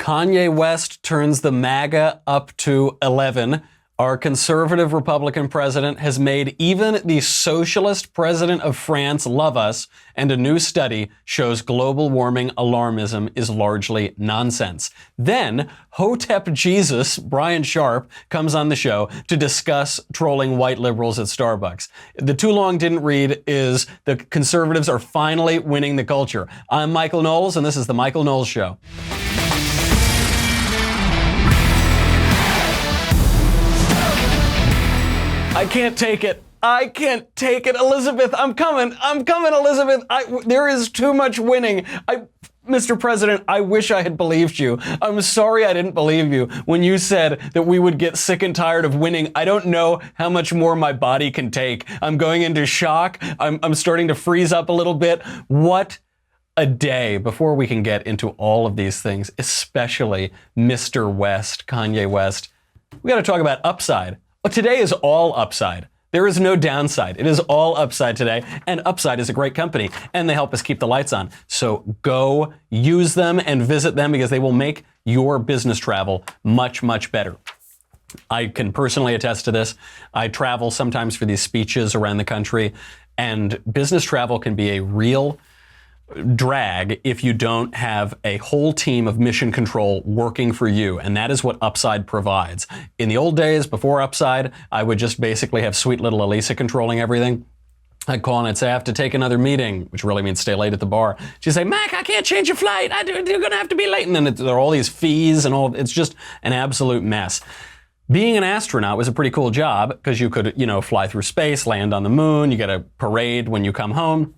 Kanye West turns the MAGA up to 11. Our conservative Republican president has made even the socialist president of France love us, and a new study shows global warming alarmism is largely nonsense. Then, Hotep Jesus, Brian Sharp, comes on the show to discuss trolling white liberals at Starbucks. The too long didn't read is the conservatives are finally winning the culture. I'm Michael Knowles, and this is The Michael Knowles Show. I can't take it. I can't take it, Elizabeth. I'm coming, Elizabeth. There is too much winning. Mr. President, I wish I had believed you. I'm sorry I didn't believe you when you said that we would get sick and tired of winning. I don't know how much more my body can take. I'm going into shock. I'm starting to freeze up a little bit. What a day. Before we can get into all of these things, especially Mr. West, Kanye West, we got to talk about upside. Well, today is all upside. There is no downside. It is all upside today. And Upside is a great company, and they help us keep the lights on. So go use them and visit them because they will make your business travel much, much better. I can personally attest to this. I travel sometimes for these speeches around the country, and business travel can be a real drag if you don't have a whole team of mission control working for you, and that is what Upside provides. In the old days, before Upside, I would just basically have sweet little Elisa controlling everything. I'd call and I'd say, I have to take another meeting, which really means stay late at the bar. She'd say, Mac, I can't change your flight. You're going to have to be late. And then there are all these fees and all. It's just an absolute mess. Being an astronaut was a pretty cool job because you could, fly through space, land on the moon. You get a parade when you come home.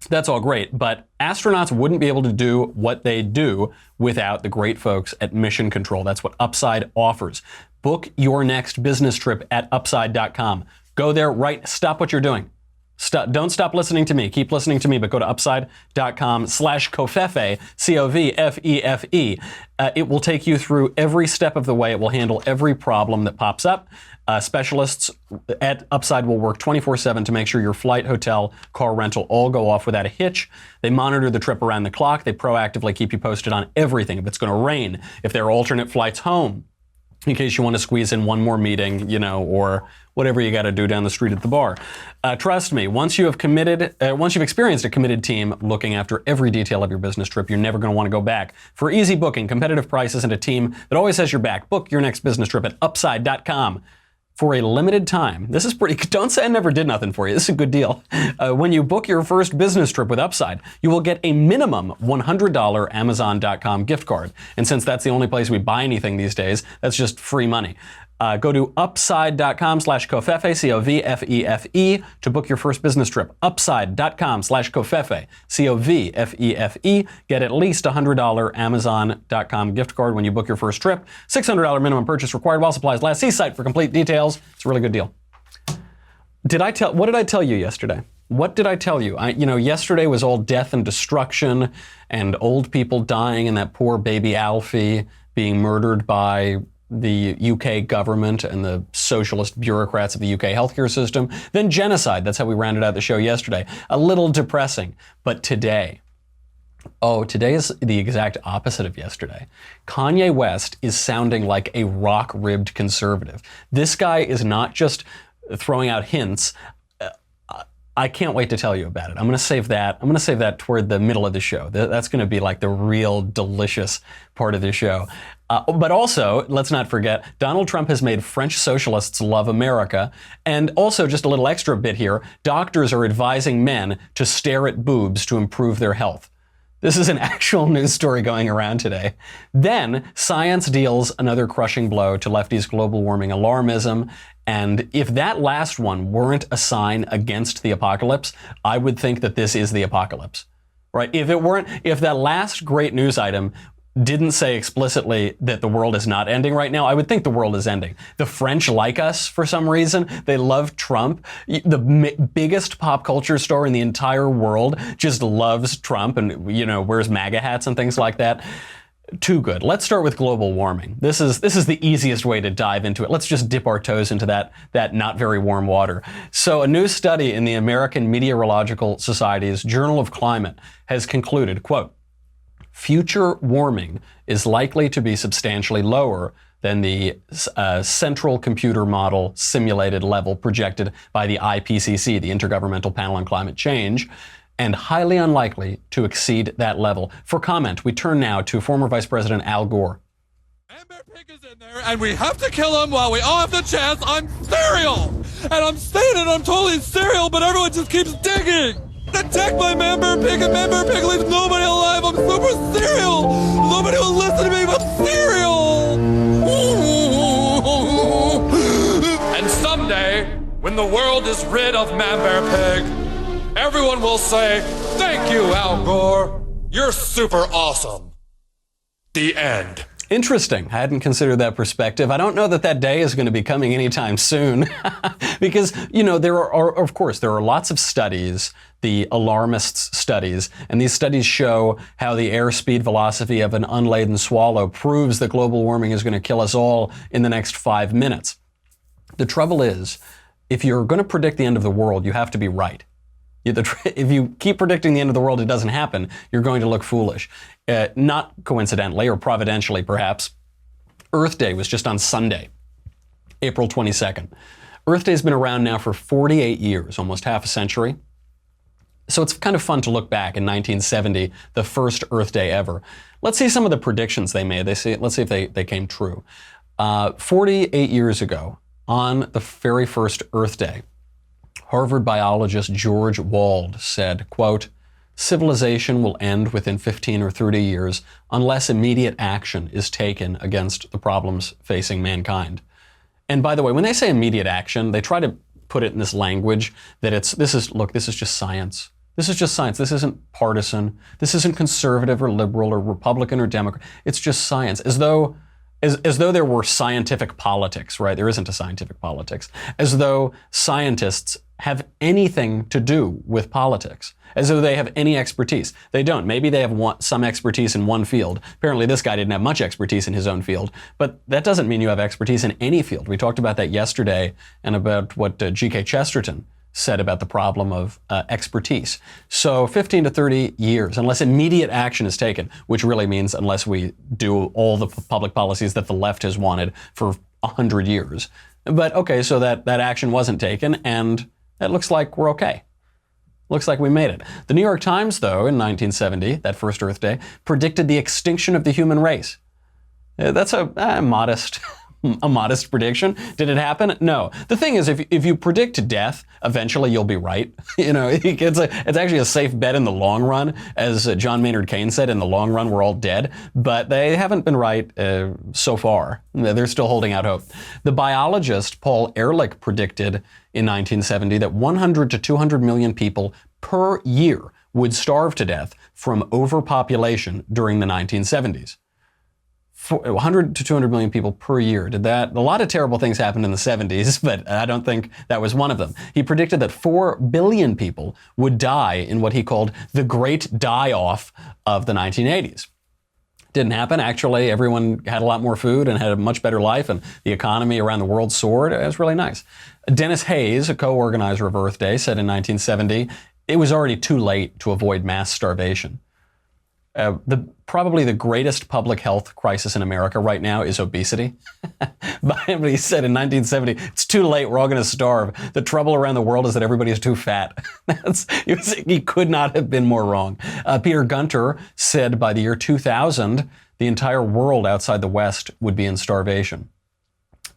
That's all great, but astronauts wouldn't be able to do what they do without the great folks at Mission Control. That's what Upside offers. Book your next business trip at upside.com. Go there, stop what you're doing. Don't stop listening to me. Keep listening to me, but go to upside.com/covfefe, C-O-V-F-E-F-E. It will take you through every step of the way. It will handle every problem that pops up. Specialists at Upside will work 24/7 to make sure your flight, hotel, car rental all go off without a hitch. They monitor the trip around the clock. They proactively keep you posted on everything. If it's going to rain, if there are alternate flights home, in case you want to squeeze in one more meeting, or whatever you got to do down the street at the bar. Trust me, once you've experienced a committed team looking after every detail of your business trip, you're never going to want to go back. For easy booking, competitive prices, and a team that always has your back, book your next business trip at upside.com. For a limited time. This is don't say I never did nothing for you. This is a good deal. When you book your first business trip with Upside, you will get a minimum $100 Amazon.com gift card. And since that's the only place we buy anything these days, that's just free money. Go to upside.com/covfefe, C-O-V-F-E-F-E, to book your first business trip. Upside.com/covfefe, C-O-V-F-E-F-E. Get at least $100 Amazon.com gift card when you book your first trip. $600 minimum purchase required while supplies last. See site for complete details. It's a really good deal. What did I tell you yesterday? What did I tell you? Yesterday was all death and destruction and old people dying and that poor baby Alfie being murdered by the UK government and the socialist bureaucrats of the UK healthcare system. Then genocide. That's how we rounded out the show yesterday. A little depressing. But today is the exact opposite of yesterday. Kanye West is sounding like a rock-ribbed conservative. This guy is not just throwing out hints. I can't wait to tell you about it. I'm going to save that toward the middle of the show. That's going to be like the real delicious part of the show. But also, let's not forget, Donald Trump has made French socialists love America. And also, just a little extra bit here, doctors are advising men to stare at boobs to improve their health. This is an actual news story going around today. Then, science deals another crushing blow to lefties' global warming alarmism. And if that last one weren't a sign against the apocalypse, I would think that this is the apocalypse, right? If that last great news item didn't say explicitly that the world is not ending right now, I would think the world is ending. The French like us for some reason. They love Trump. The biggest pop culture star in the entire world just loves Trump and, wears MAGA hats and things like that. Too good. Let's start with global warming. This is the easiest way to dive into it. Let's just dip our toes into that not very warm water. So a new study in the American Meteorological Society's Journal of Climate has concluded, quote, future warming is likely to be substantially lower than the central computer model simulated level projected by the IPCC, the Intergovernmental Panel on Climate Change, and highly unlikely to exceed that level. For comment, we turn now to former Vice President Al Gore. Amber Pig is in there, and we have to kill him while we all have the chance. I'm cereal! And I'm saying it, I'm totally cereal, but everyone just keeps digging! Attack my Amber Pig, and Amber Pig leaves nobody alive! I'm super cereal! Nobody will listen to me but cereal! And someday, when the world is rid of Amber Pig, everyone will say, "Thank you, Al Gore. You're super awesome." The end. Interesting. I hadn't considered that perspective. I don't know that that day is going to be coming anytime soon because, there are lots of studies, the alarmist studies, and these studies show how the airspeed velocity of an unladen swallow proves that global warming is going to kill us all in the next 5 minutes. The trouble is, if you're going to predict the end of the world, you have to be right. If you keep predicting the end of the world, it doesn't happen, you're going to look foolish. Not coincidentally, or providentially perhaps, Earth Day was just on Sunday, April 22nd. Earth Day's been around now for 48 years, almost half a century. So it's kind of fun to look back in 1970, the first Earth Day ever. Let's see some of the predictions they made. Let's see if they came true. 48 years ago, on the very first Earth Day, Harvard biologist George Wald said, quote, "Civilization will end within 15 or 30 years unless immediate action is taken against the problems facing mankind." And by the way, when they say immediate action, they try to put it in this language that this is just science. This is just science. This isn't partisan. This isn't conservative or liberal or Republican or Democrat. It's just science. As though there were scientific politics, right? There isn't a scientific politics. As though scientists have anything to do with politics. As though they have any expertise. They don't. Maybe they have some expertise in one field. Apparently this guy didn't have much expertise in his own field, but that doesn't mean you have expertise in any field. We talked about that yesterday and about what G.K. Chesterton said about the problem of expertise. So 15 to 30 years, unless immediate action is taken, which really means unless we do all the public policies that the left has wanted for 100 years. But okay, so that action wasn't taken, and it looks like we're okay. Looks like we made it. The New York Times, though, in 1970, that first Earth Day, predicted the extinction of the human race. That's a modest prediction. Did it happen? No. The thing is, if you predict death, eventually you'll be right. It's actually a safe bet in the long run. As John Maynard Keynes said, in the long run, we're all dead. But they haven't been right so far. They're still holding out hope. The biologist Paul Ehrlich predicted in 1970 that 100 to 200 million people per year would starve to death from overpopulation during the 1970s. 100 to 200 million people per year. A lot of terrible things happened in the 70s, but I don't think that was one of them. He predicted that 4 billion people would die in what he called the great die-off of the 1980s. Didn't happen. Actually, everyone had a lot more food and had a much better life, and the economy around the world soared. It was really nice. Dennis Hayes, a co-organizer of Earth Day, said in 1970, it was already too late to avoid mass starvation. Probably the greatest public health crisis in America right now is obesity. But he said in 1970, it's too late, we're all going to starve. The trouble around the world is that everybody is too fat. He could not have been more wrong. Peter Gunter said by the year 2000, the entire world outside the West would be in starvation.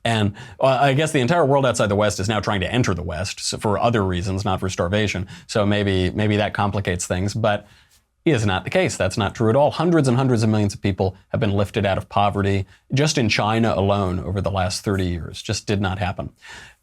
And I guess the entire world outside the West is now trying to enter the West for other reasons, not for starvation. So maybe that complicates things, but is not the case. That's not true at all. Hundreds and hundreds of millions of people have been lifted out of poverty just in China alone over the last 30 years. Just did not happen.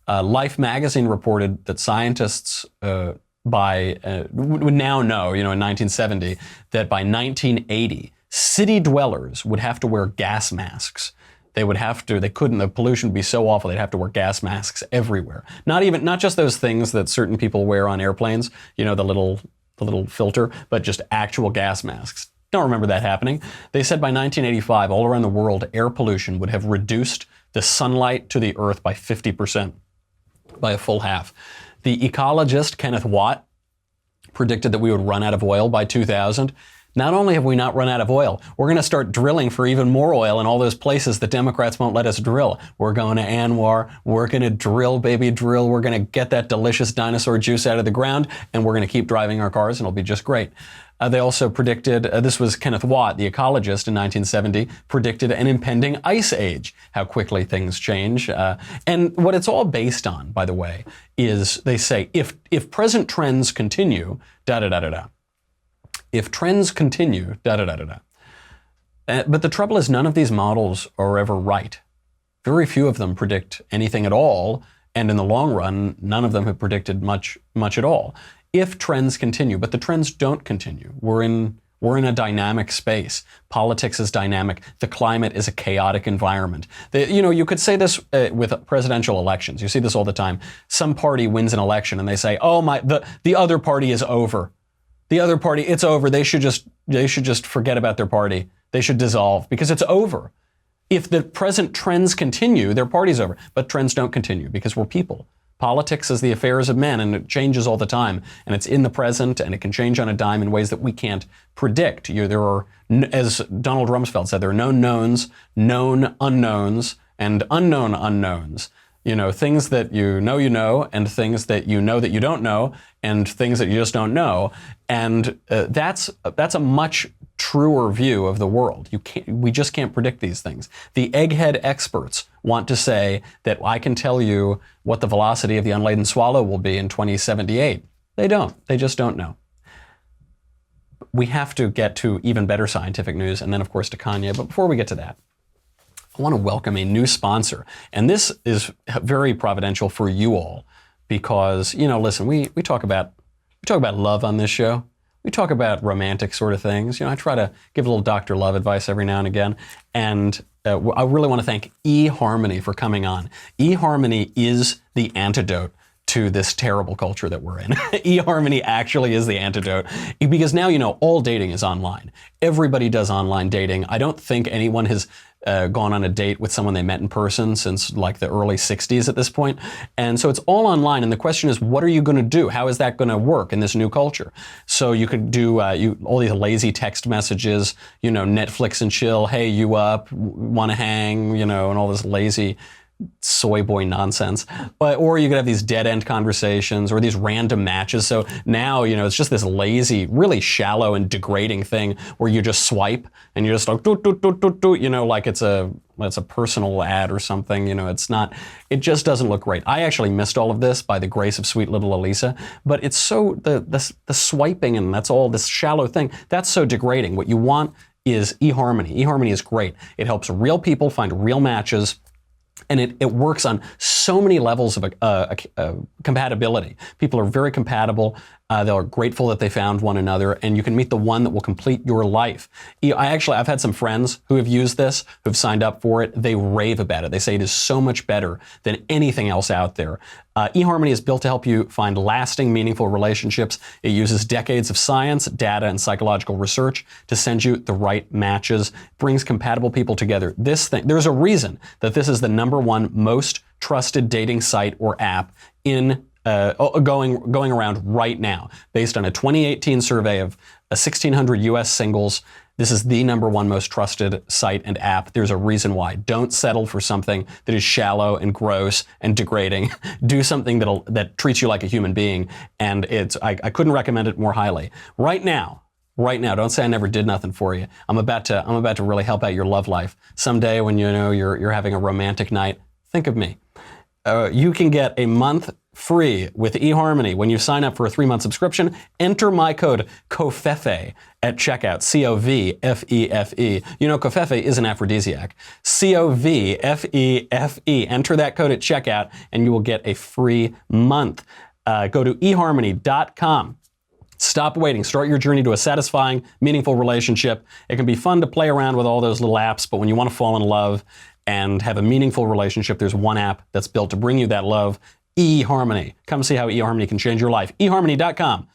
Life magazine reported that scientists would now know, in 1970, that by 1980, city dwellers would have to wear gas masks. The pollution would be so awful, they'd have to wear gas masks everywhere. Not just those things that certain people wear on airplanes, the little filter, but just actual gas masks. Don't remember that happening. They said by 1985, all around the world, air pollution would have reduced the sunlight to the earth by 50%, by a full half. The ecologist Kenneth Watt predicted that we would run out of oil by 2000. Not only have we not run out of oil, we're going to start drilling for even more oil in all those places the Democrats won't let us drill. We're going to Anwar. We're going to drill, baby, drill. We're going to get that delicious dinosaur juice out of the ground, and we're going to keep driving our cars, and it'll be just great. They also predicted, this was Kenneth Watt, the ecologist in 1970, predicted an impending ice age, how quickly things change. And what it's all based on, by the way, is they say, if present trends continue, da-da-da-da-da. If trends continue, da-da-da-da-da. But the trouble is none of these models are ever right. Very few of them predict anything at all, and in the long run, none of them have predicted much at all. If trends continue, but the trends don't continue. We're in a dynamic space. Politics is dynamic. The climate is a chaotic environment. You could say this with presidential elections. You see this all the time. Some party wins an election and they say, "Oh the other party is over. The other party, it's over. They should just forget about their party. They should dissolve because it's over." If the present trends continue, their party's over. But trends don't continue because we're people. Politics is the affairs of men, and it changes all the time. And it's in the present, and it can change on a dime in ways that we can't predict. There are, as Donald Rumsfeld said, there are known knowns, known unknowns, and unknown unknowns. Things that you know, and things that you know that you don't know, and things that you just don't know. And that's a much truer view of the world. We just can't predict these things. The egghead experts want to say that I can tell you what the velocity of the unladen swallow will be in 2078. They don't. They just don't know. We have to get to even better scientific news, and then, of course, to Kanye. But before we get to that, I want to welcome a new sponsor. And this is very providential for you all because, listen, we talk about love on this show. We talk about romantic sort of things. I try to give a little Dr. Love advice every now and again. And I really want to thank eHarmony for coming on. eHarmony is the antidote to this terrible culture that we're in. eHarmony actually is the antidote because now, all dating is online. Everybody does online dating. I don't think anyone has gone on a date with someone they met in person since like the early 60s at this point. And so it's all online. And the question is, what are you going to do? How is that going to work in this new culture? So you could do all these lazy text messages, Netflix and chill. Hey, you up? Want to hang? And all this lazy soy boy nonsense. Or you could have these dead end conversations or these random matches. So now, it's just this lazy, really shallow and degrading thing where you just swipe and you're just like, like it's a personal ad or something. It just doesn't look great. I actually missed all of this by the grace of sweet little Elisa, but it's so, the swiping and that's all this shallow thing, that's so degrading. What you want is eHarmony. eHarmony is great. It helps real people find real matches. And it works on so many levels of compatibility. People are very compatible. They're grateful that they found one another, and you can meet the one that will complete your life. I've had some friends who have used this, who've signed up for it. They rave about it. They say it is so much better than anything else out there. eHarmony is built to help you find lasting, meaningful relationships. It uses decades of science, data, and psychological research to send you the right matches. Brings compatible people together. There's a reason that this is the #1 most trusted dating site or app in going around right now. Based on a 2018 survey of 1,600 U.S. singles, this is the #1 most trusted site and app. There's a reason why. Don't settle for something that is shallow and gross and degrading. Do something that treats you like a human being. And I couldn't recommend it more highly. Right now, don't say I never did nothing for you. I'm about to really help out your love life. Someday when you're having a romantic night, think of me. You can get a month free with eHarmony when you sign up for a 3-month subscription. Enter my code COFEFE at checkout. COVFEFE. COFEFE is an aphrodisiac. COVFEFE. Enter that code at checkout and you will get a free month. Go to eHarmony.com. Stop waiting. Start your journey to a satisfying, meaningful relationship. It can be fun to play around with all those little apps, but when you want to fall in love and have a meaningful relationship, there's one app that's built to bring you that love. eHarmony. Come see how eHarmony can change your life. eHarmony.com.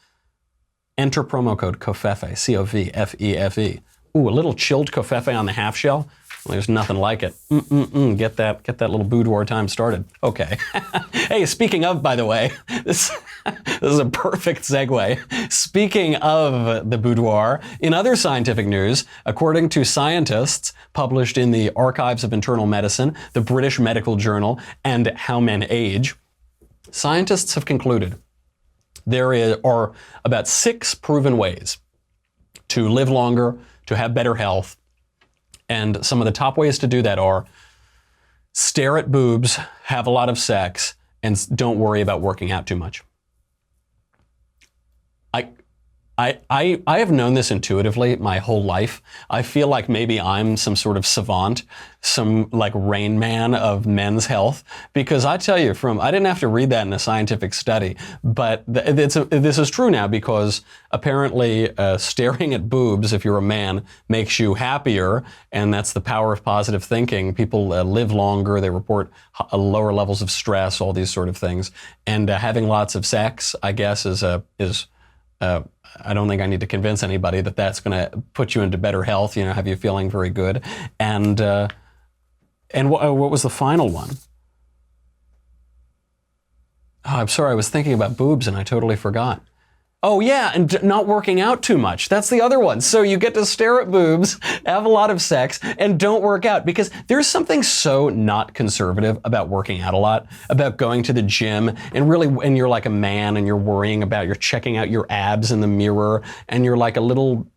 Enter promo code COFEFE, COVFEFE. Ooh, a little chilled COFEFE on the half shell. Well, there's nothing like it. Get that little boudoir time started. Okay. Hey, speaking of, by the way, this This is a perfect segue. Speaking of the boudoir, in other scientific news, according to scientists published in the Archives of Internal Medicine, the British Medical Journal, and How Men Age, scientists have concluded there are about 6 proven ways to live longer, to have better health. And some of the top ways to do that are stare at boobs, have a lot of sex, and don't worry about working out too much. I have known this intuitively my whole life. I feel like maybe I'm some sort of savant, some like Rain Man of men's health, because I tell you, I didn't have to read that in a scientific study, but this is true now because apparently staring at boobs, if you're a man, makes you happier, and that's the power of positive thinking. People live longer, they report lower levels of stress, all these sort of things, and having lots of sex, I guess, is I don't think I need to convince anybody that that's going to put you into better health, have you feeling very good. And what was the final one? Oh, I'm sorry, I was thinking about boobs and I totally forgot. Oh yeah, and not working out too much. That's the other one. So you get to stare at boobs, have a lot of sex, and don't work out. Because there's something so not conservative about working out a lot, about going to the gym, and really when you're like a man and you're checking out your abs in the mirror, and you're like a little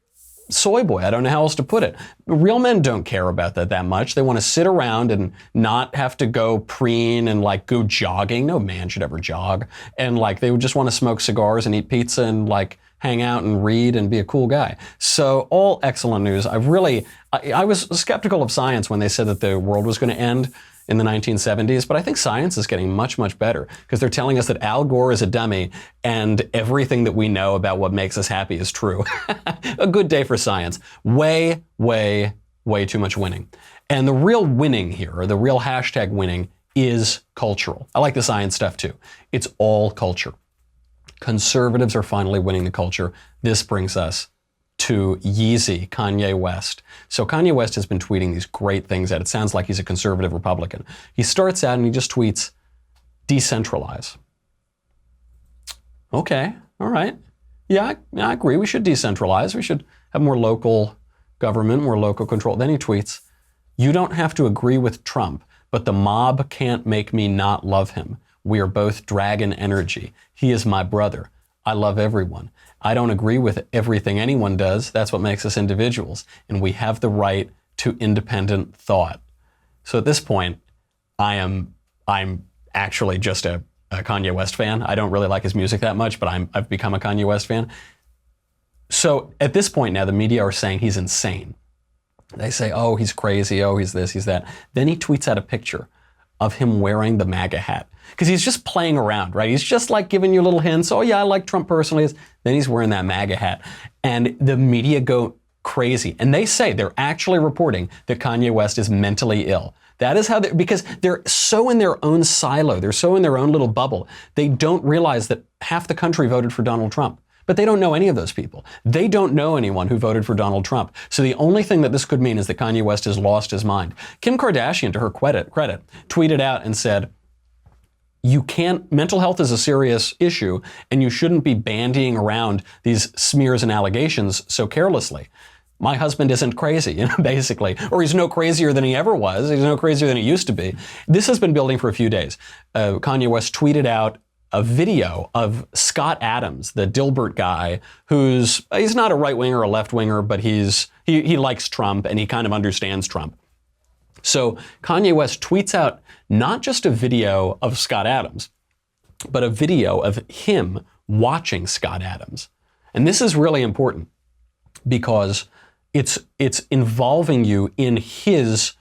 soy boy. I don't know how else to put it. Real men don't care about that much. They want to sit around and not have to go preen and like go jogging. No man should ever jog. And like they would just want to smoke cigars and eat pizza and like hang out and read and be a cool guy. So all excellent news. I was skeptical of science when they said that the world was going to end in the 1970s, but I think science is getting much, much better because they're telling us that Al Gore is a dummy and everything that we know about what makes us happy is true. A good day for science. Way, way, way too much winning. And the real winning here, or the real hashtag winning, is cultural. I like the science stuff too. It's all culture. Conservatives are finally winning the culture. This brings us to Yeezy, Kanye West. So Kanye West has been tweeting these great things out. It sounds like he's a conservative Republican. He starts out and he just tweets, decentralize. Okay, all right. Yeah, I agree. We should decentralize. We should have more local government, more local control. Then he tweets, you don't have to agree with Trump, but the mob can't make me not love him. We are both dragon energy. He is my brother. I love everyone. I don't agree with everything anyone does. That's what makes us individuals. And we have the right to independent thought. So at this point, I'm actually just a Kanye West fan. I don't really like his music that much, but I've become a Kanye West fan. So at this point now, the media are saying he's insane. They say, oh, he's crazy. Oh, he's this, he's that. Then he tweets out a picture of him wearing the MAGA hat. Because he's just playing around, right? He's just like giving you little hints. Oh yeah, I like Trump personally. Then he's wearing that MAGA hat. And the media go crazy. And they say, they're actually reporting that Kanye West is mentally ill. That is how because they're so in their own silo. They're so in their own little bubble. They don't realize that half the country voted for Donald Trump. But they don't know any of those people. They don't know anyone who voted for Donald Trump. So the only thing that this could mean is that Kanye West has lost his mind. Kim Kardashian, to her credit, tweeted out and said, mental health is a serious issue, and you shouldn't be bandying around these smears and allegations so carelessly. My husband isn't crazy, basically. Or he's no crazier than he ever was. He's no crazier than he used to be. This has been building for a few days. Kanye West tweeted out a video of Scott Adams, the Dilbert guy, he's not a right-winger or a left-winger, but he likes Trump and he kind of understands Trump. So Kanye West tweets out not just a video of Scott Adams, but a video of him watching Scott Adams. And this is really important because it's involving you in his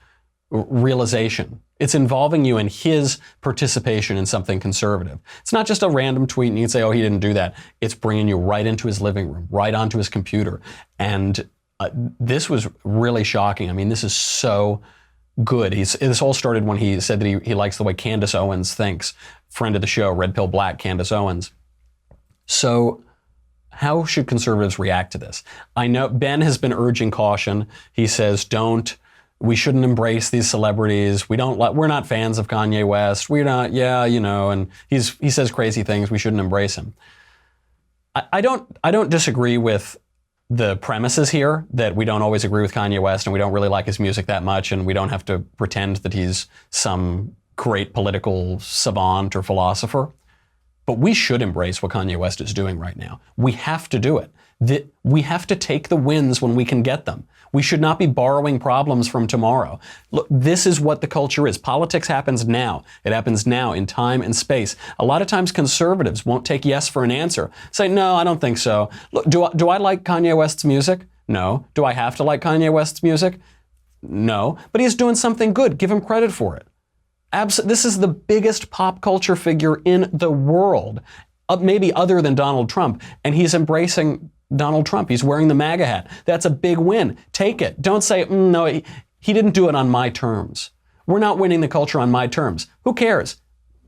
realization. It's involving you in his participation in something conservative. It's not just a random tweet and you can say, oh, he didn't do that. It's bringing you right into his living room, right onto his computer. And this was really shocking. I mean, this is so good. This all started when he said that he likes the way Candace Owens thinks. Friend of the show, Red Pill Black, Candace Owens. So how should conservatives react to this? I know Ben has been urging caution. He says, don't we shouldn't embrace these celebrities. We're not fans of Kanye West. We're not, and he says crazy things. We shouldn't embrace him. I don't disagree with the premises here that we don't always agree with Kanye West and we don't really like his music that much and we don't have to pretend that he's some great political savant or philosopher. But we should embrace what Kanye West is doing right now. We have to do it. We have to take the wins when we can get them. We should not be borrowing problems from tomorrow. Look, this is what the culture is. Politics happens now. It happens now in time and space. A lot of times conservatives won't take yes for an answer. Say, no, I don't think so. Look, do I like Kanye West's music? No. Do I have to like Kanye West's music? No. But he's doing something good. Give him credit for it. This is the biggest pop culture figure in the world, maybe other than Donald Trump, and he's embracing Donald Trump. He's wearing the MAGA hat. That's a big win. Take it. Don't say, no, he didn't do it on my terms. We're not winning the culture on my terms. Who cares?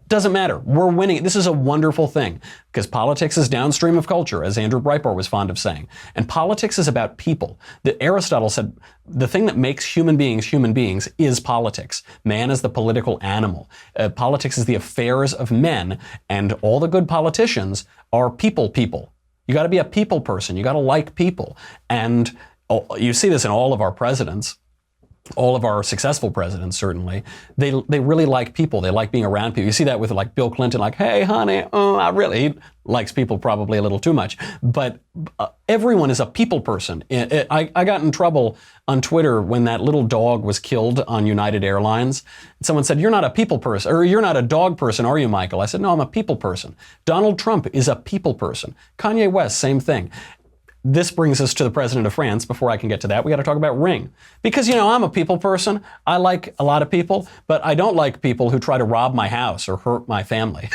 Doesn't matter. We're winning. This is a wonderful thing because politics is downstream of culture, as Andrew Breitbart was fond of saying. And politics is about people. Aristotle said the thing that makes human beings is politics. Man is the political animal. Politics is the affairs of men, and all the good politicians are people. You got to be a people person. You got to like people. And you see this in all of our presidents. All of our successful presidents, certainly, they really like people. They like being around people. You see that with like Bill Clinton, like, hey, honey, he likes people probably a little too much. But everyone is a people person. I got in trouble on Twitter when that little dog was killed on United Airlines. Someone said, you're not a people person, or you're not a dog person, are you, Michael? I said, no, I'm a people person. Donald Trump is a people person. Kanye West, same thing. This brings us to the president of France. Before I can get to that, we got to talk about Ring. Because, I'm a people person. I like a lot of people, but I don't like people who try to rob my house or hurt my family.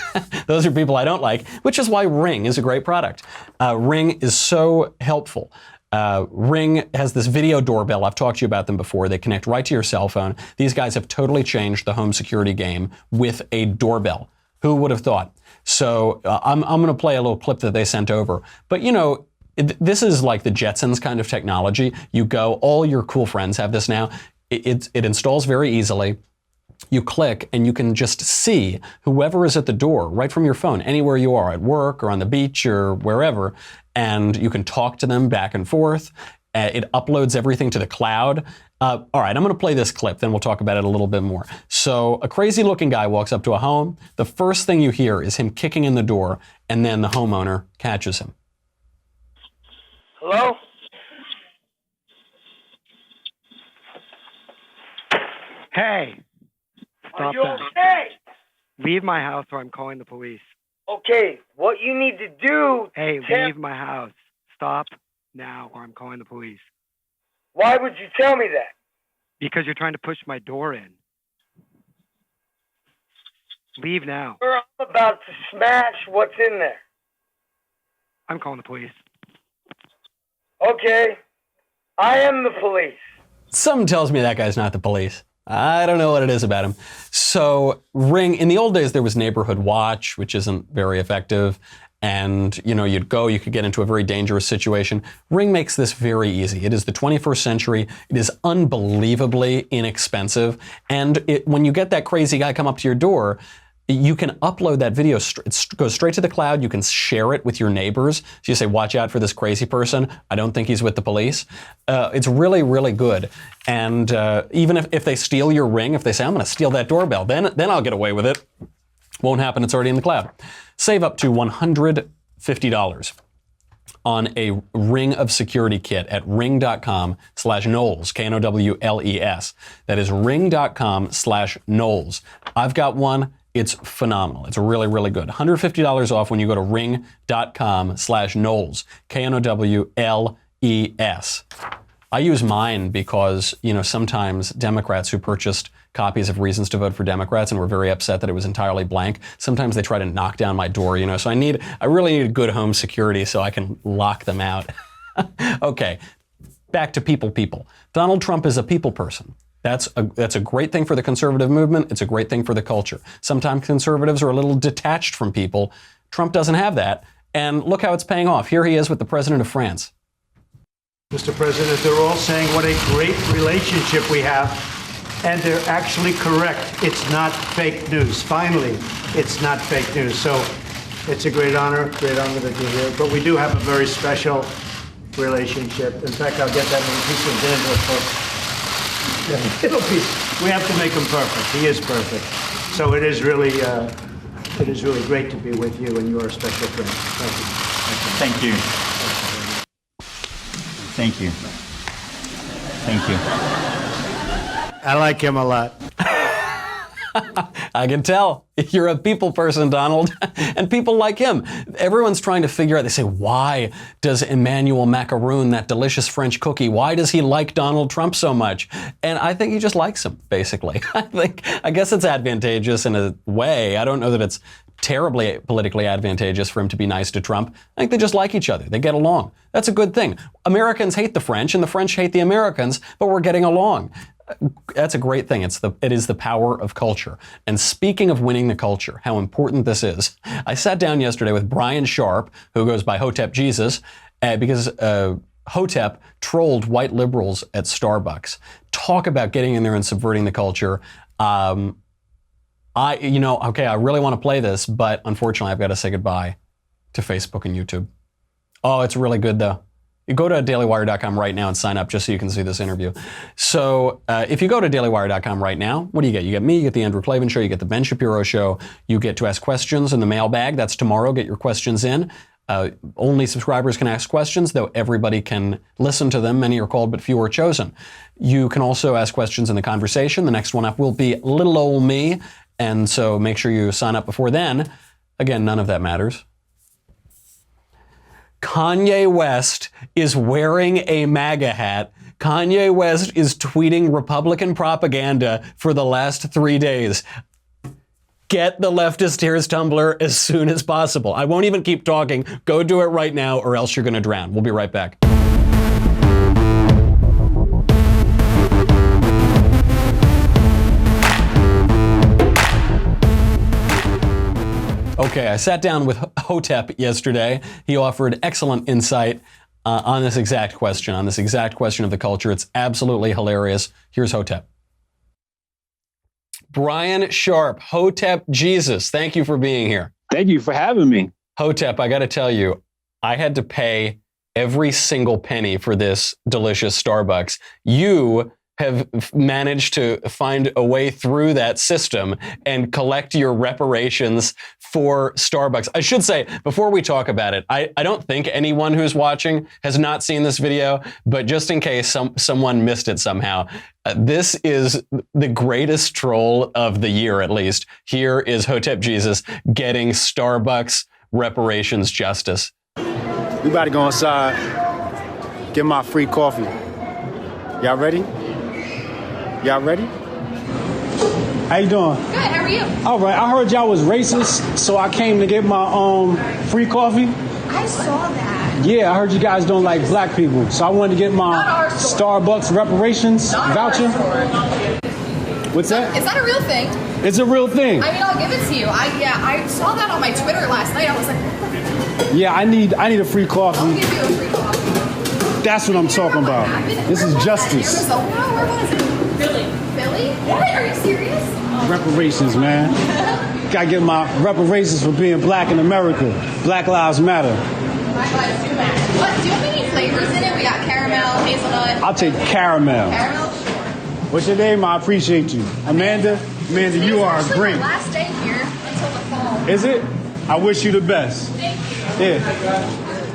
Those are people I don't like, which is why Ring is a great product. Ring is so helpful. Ring has this video doorbell. I've talked to you about them before. They connect right to your cell phone. These guys have totally changed the home security game with a doorbell. Who would have thought? So I'm going to play a little clip that they sent over. But, this is like the Jetsons kind of technology. You go, all your cool friends have this now. It installs very easily. You click and you can just see whoever is at the door right from your phone, anywhere you are, at work or on the beach or wherever, and you can talk to them back and forth. It uploads everything to the cloud. All right, I'm going to play this clip, then we'll talk about it a little bit more. So a crazy looking guy walks up to a home. The first thing you hear is him kicking in the door, and then the homeowner catches him. Hello? Hey! Stop Are you that. okay? Leave my house or I'm calling the police. Okay, what you need to do... Hey, Tim, leave my house. Stop now or I'm calling the police. why would you tell me that? Because you're trying to push my door in. Leave now. I'm about to smash what's in there. I'm calling the police. Okay, I am the police. Something tells me that guy's not the police. I don't know what it is about him. So Ring, in the old days, there was Neighborhood Watch, which isn't very effective. And, you could get into a very dangerous situation. Ring makes this very easy. It is the 21st century. It is unbelievably inexpensive. And when you get that crazy guy come up to your door, you can upload that video. It goes straight to the cloud. You can share it with your neighbors. So you say, watch out for this crazy person. I don't think he's with the police. It's really, really good. And even if they steal your Ring, if they say, I'm going to steal that doorbell, then I'll get away with it. Won't happen. It's already in the cloud. Save up to $150 on a Ring of Security kit at ring.com/Knowles, Knowles. That is ring.com/Knowles. I've got one. It's phenomenal. It's really, really good. $150 off when you go to ring.com/Knowles, Knowles. I use mine because, sometimes Democrats who purchased copies of Reasons to Vote for Democrats and were very upset that it was entirely blank, sometimes they try to knock down my door, so I really need good home security so I can lock them out. Okay, back to people. Donald Trump is a people person. That's a great thing for the conservative movement. It's a great thing for the culture. Sometimes conservatives are a little detached from people. Trump doesn't have that. And look how it's paying off. Here he is with the president of France. Mr. President, they're all saying what a great relationship we have, and they're actually correct. It's not fake news. Finally, it's not fake news. So it's a great honor that you're here. But we do have a very special relationship. In fact, I'll get that little piece of Daniel for we have to make him perfect. He is perfect. So it is really great to be with you, and you're a special friend. Thank you. Thank you. Thank you. I like him a lot. I can tell. You're a people person, Donald, and people like him. Everyone's trying to figure out, they say, why does Emmanuel Macaroon, that delicious French cookie, why does he like Donald Trump so much? And I think he just likes him, basically. I guess it's advantageous in a way. I don't know that it's terribly politically advantageous for him to be nice to Trump. I think they just like each other. They get along. That's a good thing. Americans hate the French and the French hate the Americans, but we're getting along. That's a great thing. It is the power of culture. And speaking of winning the culture, how important this is. I sat down yesterday with Brian Sharp, who goes by Hotep Jesus, because Hotep trolled white liberals at Starbucks. Talk about getting in there and subverting the culture. I really want to play this, but unfortunately I've got to say goodbye to Facebook and YouTube. Oh, it's really good though. You go to dailywire.com right now and sign up just so you can see this interview. So if you go to dailywire.com right now, what do you get? You get me, you get the Andrew Klavan Show, you get the Ben Shapiro Show, you get to ask questions in the mailbag. That's tomorrow. Get your questions in. Only subscribers can ask questions, though everybody can listen to them. Many are called, but few are chosen. You can also ask questions in the conversation. The next one up will be little old me. And so make sure you sign up before then. Again, none of that matters. Kanye West is wearing a MAGA hat. Kanye West is tweeting Republican propaganda for the last 3 days. Get the Leftist Tears Tumblr as soon as possible. I won't even keep talking. Go do it right now or else you're going to drown. We'll be right back. Okay, I sat down with Hotep yesterday. He offered excellent insight on this exact question of the culture. It's absolutely hilarious. Here's Hotep. Brian Sharp, Hotep Jesus, thank you for being here. Thank you for having me. Hotep, I got to tell you, I had to pay every single penny for this delicious Starbucks. You have managed to find a way through that system and collect your reparations for Starbucks. I should say, before we talk about it, I don't think anyone who's watching has not seen this video, but just in case someone missed it somehow, this is the greatest troll of the year, at least. Here is Hotep Jesus getting Starbucks reparations justice. We about to go inside, get my free coffee. Y'all ready? Y'all ready? How you doing? Good, how are you? All right, I heard y'all was racist, so I came to get my free coffee. I saw that. Yeah, I heard you guys don't like black people, so I wanted to get my Starbucks reparations voucher. What's that? Is that a real thing? It's a real thing. I mean, I'll give it to you. I saw that on my Twitter last night. I was like, what the? Yeah, I need a free coffee. I'll give you a free coffee. That's what I'm talking about. This is justice. Where was it? Philly. Philly? What? Are you serious? Reparations, man. Gotta get my reparations for being black in America. Black Lives Matter. Black Lives do matter. What? Do you have any flavors in it? We got caramel, hazelnut. I'll take caramel. Caramel? What's your name? I appreciate you. Amanda? Amanda, you are great. My last day here until the fall. Is it? I wish you the best. Thank you. Yeah.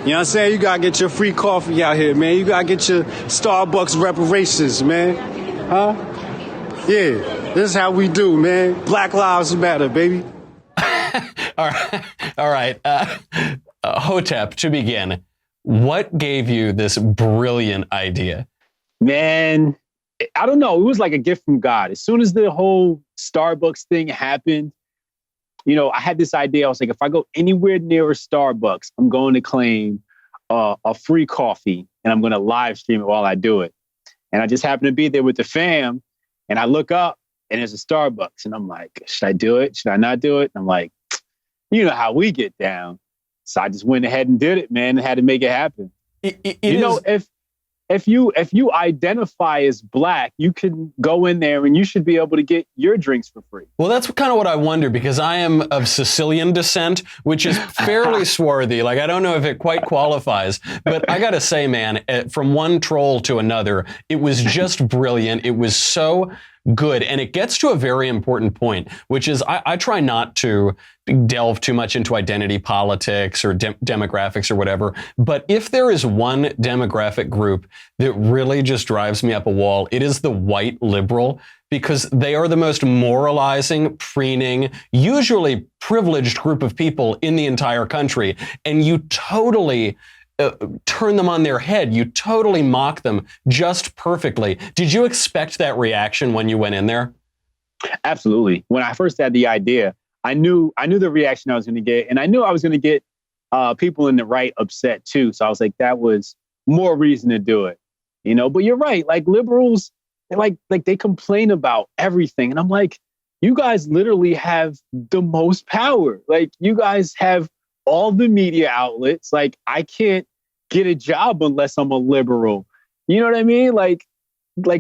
You know what I'm saying? You gotta get your free coffee out here, man. You gotta get your Starbucks reparations, man. Huh? Yeah. This is how we do, man. Black Lives Matter, baby. All right. Hotep, to begin, what gave you this brilliant idea? Man, I don't know. It was like a gift from God. As soon as the whole Starbucks thing happened, you know, I had this idea. I was like, if I go anywhere near a Starbucks, I'm going to claim a free coffee and I'm going to live stream it while I do it. And I just happened to be there with the fam and I look up and there's a Starbucks and I'm like, should I do it? Should I not do it? And I'm like, you know how we get down. So I just went ahead and did it, man, and had to make it happen. If if you identify as black, you can go in there and you should be able to get your drinks for free. Well, that's kind of what I wonder, because I am of Sicilian descent, which is fairly swarthy. Like, I don't know if it quite qualifies, but I got to say, man, from one troll to another, it was just brilliant. It was so good. And it gets to a very important point, which is I try not to delve too much into identity politics or demographics or whatever. But if there is one demographic group that really just drives me up a wall, it is the white liberal, because they are the most moralizing, preening, usually privileged group of people in the entire country. And you totally turn them on their head. You totally mock them just perfectly. Did you expect that reaction when you went in there? Absolutely. When I first had the idea, I knew the reaction I was going to get, and I knew I was going to get people in the right upset too. So I was like, that was more reason to do it, you know. But you're right. Like, liberals, they complain about everything, and I'm like, you guys literally have the most power. Like, you guys have all the media outlets. Like, I can't get a job unless I'm a liberal. You know what I mean? Like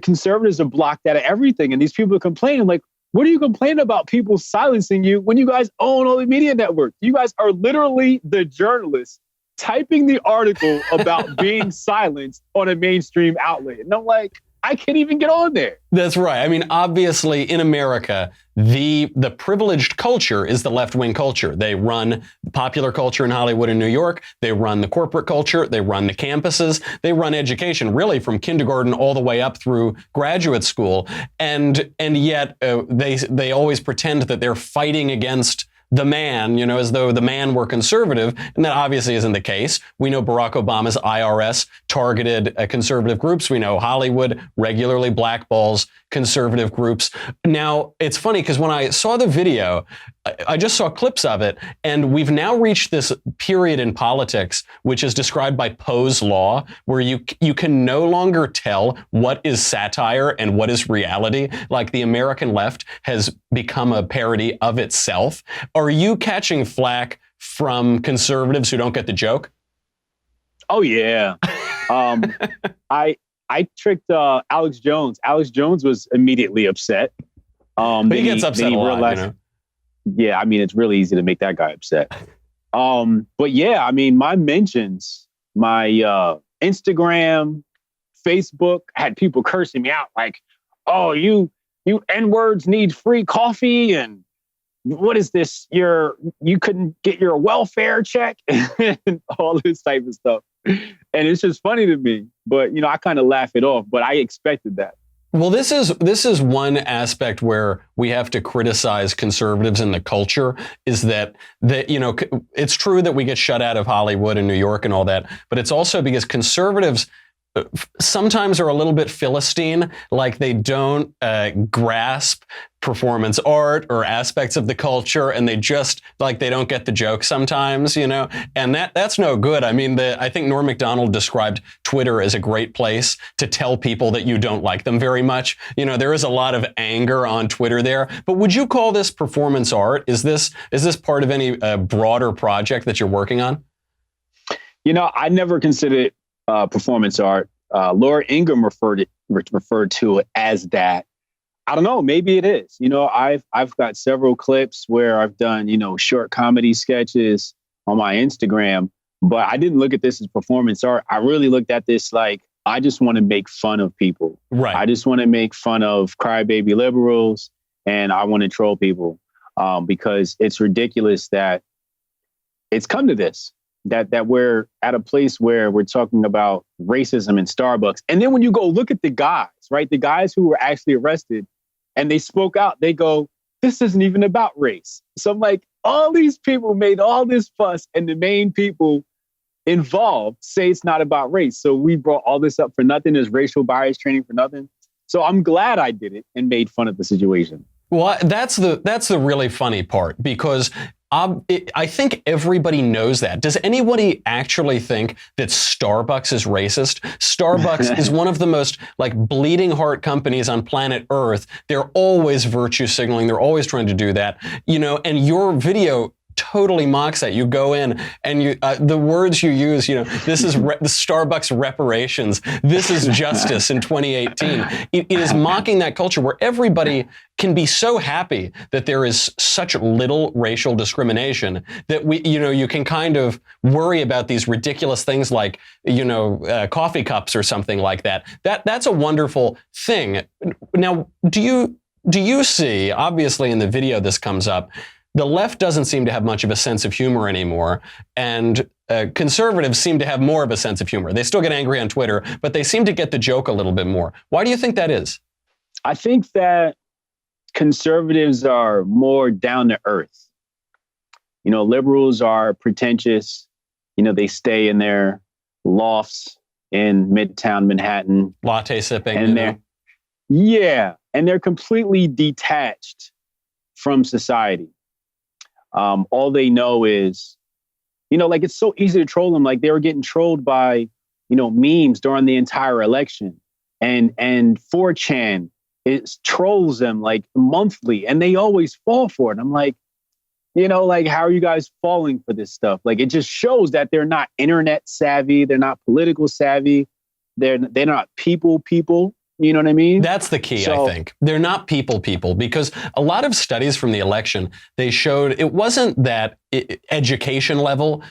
conservatives are blocked out of everything. And these people are complaining, like, what are you complaining about people silencing you when you guys own all the media networks? You guys are literally the journalists typing the article about being silenced on a mainstream outlet. And I'm like, I can't even get on there. That's right. I mean, obviously, in America, the privileged culture is the left-wing culture. They run popular culture in Hollywood and New York. They run the corporate culture. They run the campuses. They run education, really from kindergarten all the way up through graduate school. And yet they always pretend that they're fighting against the man, you know, as though the man were conservative, and that obviously isn't the case. We know Barack Obama's IRS targeted conservative groups. We know Hollywood regularly blackballs conservative groups. Now, it's funny because when I saw the video, I just saw clips of it, and we've now reached this period in politics, which is described by Poe's law, where you can no longer tell what is satire and what is reality. Like, the American left has become a parody of itself. Are you catching flack from conservatives who don't get the joke? Oh, yeah. I tricked Alex Jones. Alex Jones was immediately upset. But he gets upset a lot, you know? Yeah, I mean, it's really easy to make that guy upset. But yeah, I mean, my mentions, my Instagram, Facebook had people cursing me out like, oh, you N-words need free coffee, and what is this? You couldn't get your welfare check and all this type of stuff. And it's just funny to me, but, you know, I kind of laugh it off, but I expected that. Well, this is one aspect where we have to criticize conservatives in the culture, is that you know, it's true that we get shut out of Hollywood and New York and all that, but it's also because conservatives sometimes are a little bit Philistine, like they don't grasp performance art or aspects of the culture, and they don't get the joke sometimes, you know, and that's no good. I mean, I think Norm Macdonald described Twitter as a great place to tell people that you don't like them very much. You know, there is a lot of anger on Twitter there, but would you call this performance art? Is this part of any broader project that you're working on? You know, I never considered it performance art. Laura Ingraham referred to it as that. I don't know. Maybe it is. You know, I've got several clips where I've done, you know, short comedy sketches on my Instagram, but I didn't look at this as performance art. I really looked at this like, I just want to make fun of people. Right. I just want to make fun of crybaby liberals, and I want to troll people because it's ridiculous that it's come to this. That we're at a place where we're talking about racism in Starbucks. And then when you go look at the guys, right? The guys who were actually arrested and they spoke out, they go, this isn't even about race. So I'm like, all these people made all this fuss, and the main people involved say it's not about race. So we brought all this up for nothing. There's racial bias training for nothing. So I'm glad I did it and made fun of the situation. Well, that's the really funny part, because I think everybody knows that. Does anybody actually think that Starbucks is racist? Starbucks is one of the most like bleeding heart companies on planet Earth. They're always virtue signaling. They're always trying to do that, you know, and your video totally mocks that. You go in and the words you use, this is the Starbucks reparations. This is justice in 2018. It is mocking that culture where everybody can be so happy that there is such little racial discrimination that you can kind of worry about these ridiculous things like, coffee cups or something like that. That's a wonderful thing. Now, do you see, obviously in the video this comes up, the left doesn't seem to have much of a sense of humor anymore, and conservatives seem to have more of a sense of humor. They still get angry on Twitter, but they seem to get the joke a little bit more. Why do you think that is? I think that conservatives are more down to earth. Liberals are pretentious. They stay in their lofts in Midtown Manhattan. Latte sipping. And they're completely detached from society. All they know is, it's so easy to troll them. Like they were getting trolled by, memes during the entire election, and 4chan trolls them like monthly, and they always fall for it. I'm like, how are you guys falling for this stuff? Like it just shows that they're not internet savvy, they're not political savvy, they're not people. You know what I mean? That's the key, I think. They're not people, because a lot of studies from the election, they showed it wasn't that education level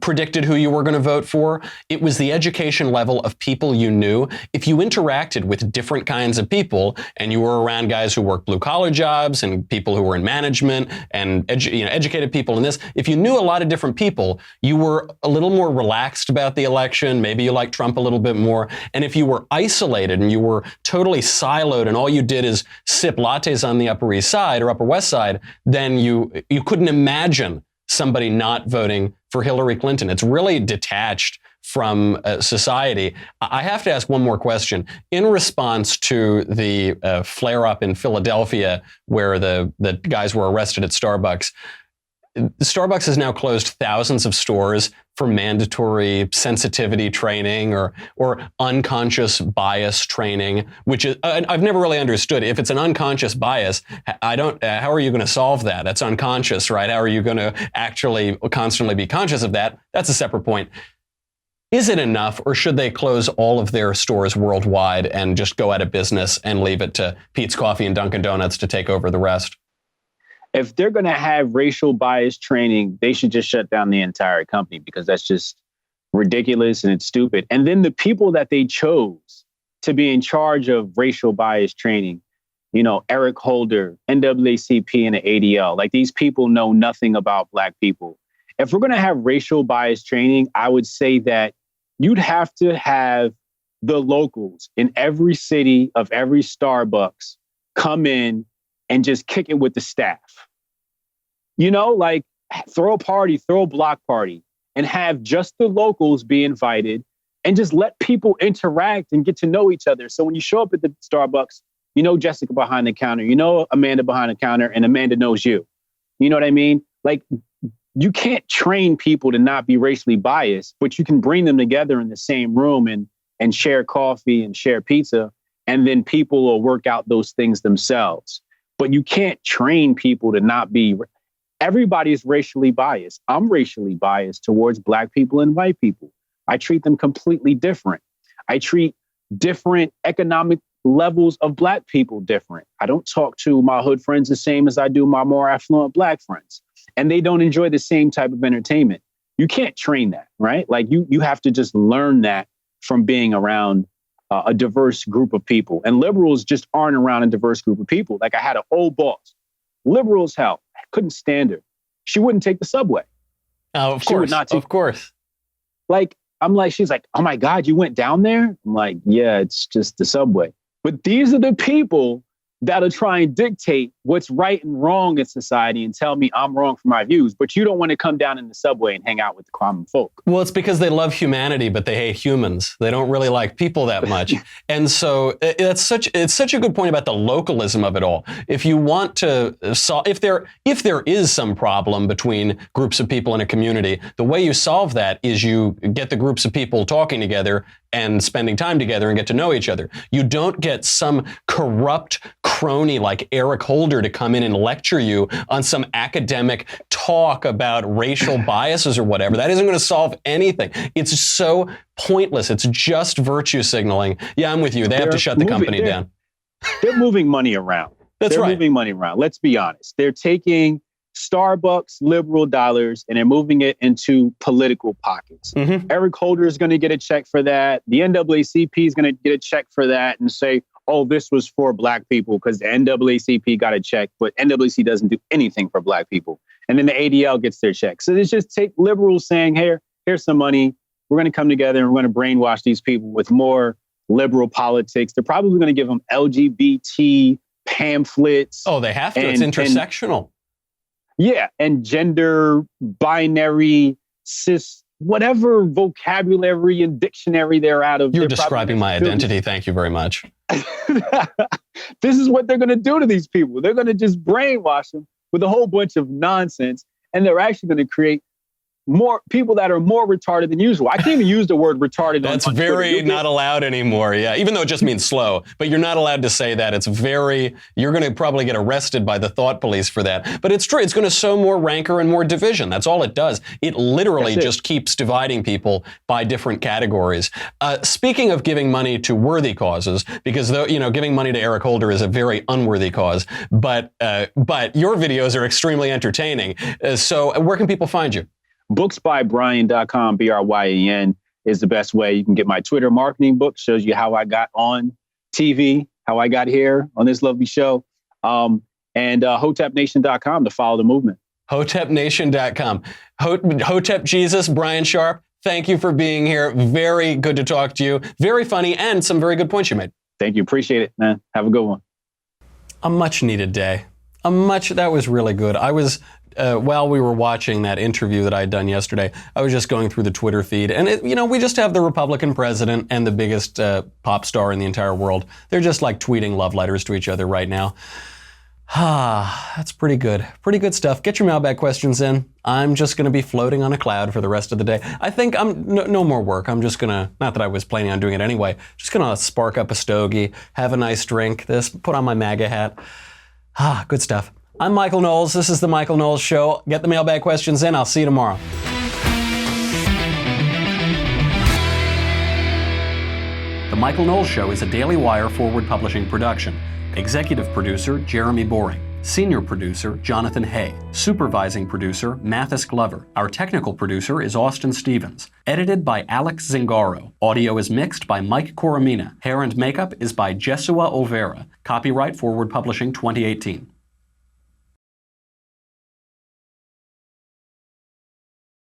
predicted who you were going to vote for. It was the education level of people you knew. If you interacted with different kinds of people and you were around guys who work blue collar jobs and people who were in management and educated people in this, if you knew a lot of different people, you were a little more relaxed about the election. Maybe you liked Trump a little bit more. And if you were isolated and you were totally siloed and all you did is sip lattes on the Upper East Side or Upper West Side, then you couldn't imagine somebody not voting for Hillary Clinton. It's really detached from society. I have to ask one more question. In response to the flare-up in Philadelphia where the guys were arrested at Starbucks, Starbucks has now closed thousands of stores for mandatory sensitivity training or unconscious bias training, which is, I've never really understood. If it's an unconscious bias, how are you going to solve that? That's unconscious, right? How are you going to actually constantly be conscious of that? That's a separate point. Is it enough, or should they close all of their stores worldwide and just go out of business and leave it to Pete's Coffee and Dunkin' Donuts to take over the rest? If they're going to have racial bias training, they should just shut down the entire company, because that's just ridiculous and it's stupid. And then the people that they chose to be in charge of racial bias training, Eric Holder, NAACP, and the ADL, like these people know nothing about Black people. If we're going to have racial bias training, I would say that you'd have to have the locals in every city of every Starbucks come in and just kick it with the staff. Like throw a block party and have just the locals be invited and just let people interact and get to know each other. So when you show up at the Starbucks, Jessica behind the counter, Amanda behind the counter, and Amanda knows you. You know what I mean? Like you can't train people to not be racially biased, but you can bring them together in the same room and share coffee and share pizza. And then people will work out those things themselves. But you can't train people to not be. Everybody's racially biased. I'm racially biased towards Black people and white people. I treat them completely different. I treat different economic levels of Black people different. I don't talk to my hood friends the same as I do my more affluent Black friends. And they don't enjoy the same type of entertainment. You can't train that, right? Like you have to just learn that from being around a diverse group of people. And liberals just aren't around a diverse group of people. Like I had an old boss, liberal as hell. I couldn't stand her. She wouldn't take the subway. Oh, of course. Of course. Like, she's like, oh my God, you went down there? I'm like, yeah, it's just the subway. But these are the people that'll try and dictate what's right and wrong in society and tell me I'm wrong for my views. But you don't want to come down in the subway and hang out with the common folk. Well, it's because they love humanity, but they hate humans. They don't really like people that much. And so it's such a good point about the localism of it all. If you want to solve, if there is some problem between groups of people in a community, the way you solve that is you get the groups of people talking together and spending time together and get to know each other. You don't get some corrupt crony like Eric Holder to come in and lecture you on some academic talk about racial biases or whatever. That isn't going to solve anything. It's so pointless. It's just virtue signaling. Yeah, I'm with you. They have to shut the company down. They're moving money around. That's right. They're moving money around. Let's be honest. They're taking Starbucks liberal dollars and they're moving it into political pockets. Eric Holder is going to get a check for that. The NAACP is going to get a check for that and say, oh, this was for black people because the NAACP got a check, but NAACP doesn't do anything for black people. And then the ADL gets their check. So it's just take liberals saying, here's some money. We're going to come together and we're going to brainwash these people with more liberal politics. They're probably going to give them LGBT pamphlets. Oh, they have to. It's intersectional. And gender binary, cis, whatever vocabulary and dictionary they're out of. You're describing my identity. Thank you very much. This is what they're going to do to these people. They're going to just brainwash them with a whole bunch of nonsense. And they're actually going to create more people that are more retarded than usual. I can't even use the word retarded. That's very not allowed anymore. Yeah, even though it just means slow, but you're not allowed to say that. It's you're going to probably get arrested by the thought police for that. But it's true. It's going to sow more rancor and more division. That's all it does. It literally just keeps dividing people by different categories. Speaking of giving money to worthy causes, because giving money to Eric Holder is a very unworthy cause, but your videos are extremely entertaining. So where can people find you? Booksbybryan.com, BRYAN is the best way. You can get my Twitter marketing book, shows you how I got on TV, how I got here on this lovely show. And HotepNation.com to follow the movement. HotepNation.com. Hotep Jesus, Brian Sharp, thank you for being here. Very good to talk to you. Very funny and some very good points you made. Thank you. Appreciate it, man. Have a good one. A much needed day. That was really good. I was, while we were watching that interview that I had done yesterday, I was just going through the Twitter feed. And, we just have the Republican president and the biggest pop star in the entire world. They're just like tweeting love letters to each other right now. That's pretty good. Pretty good stuff. Get your mailbag questions in. I'm just going to be floating on a cloud for the rest of the day. I think I'm no more work. I'm just going to, not that I was planning on doing it anyway, just going to spark up a stogie, have a nice drink, put on my MAGA hat. Good stuff. I'm Michael Knowles. This is The Michael Knowles Show. Get the mailbag questions in. I'll see you tomorrow. The Michael Knowles Show is a Daily Wire forward publishing production. Executive producer, Jeremy Boring. Senior producer, Jonathan Hay. Supervising producer, Mathis Glover. Our technical producer is Austin Stevens. Edited by Alex Zingaro. Audio is mixed by Mike Coromina. Hair and makeup is by Jesua Olvera. Copyright Forward Publishing 2018.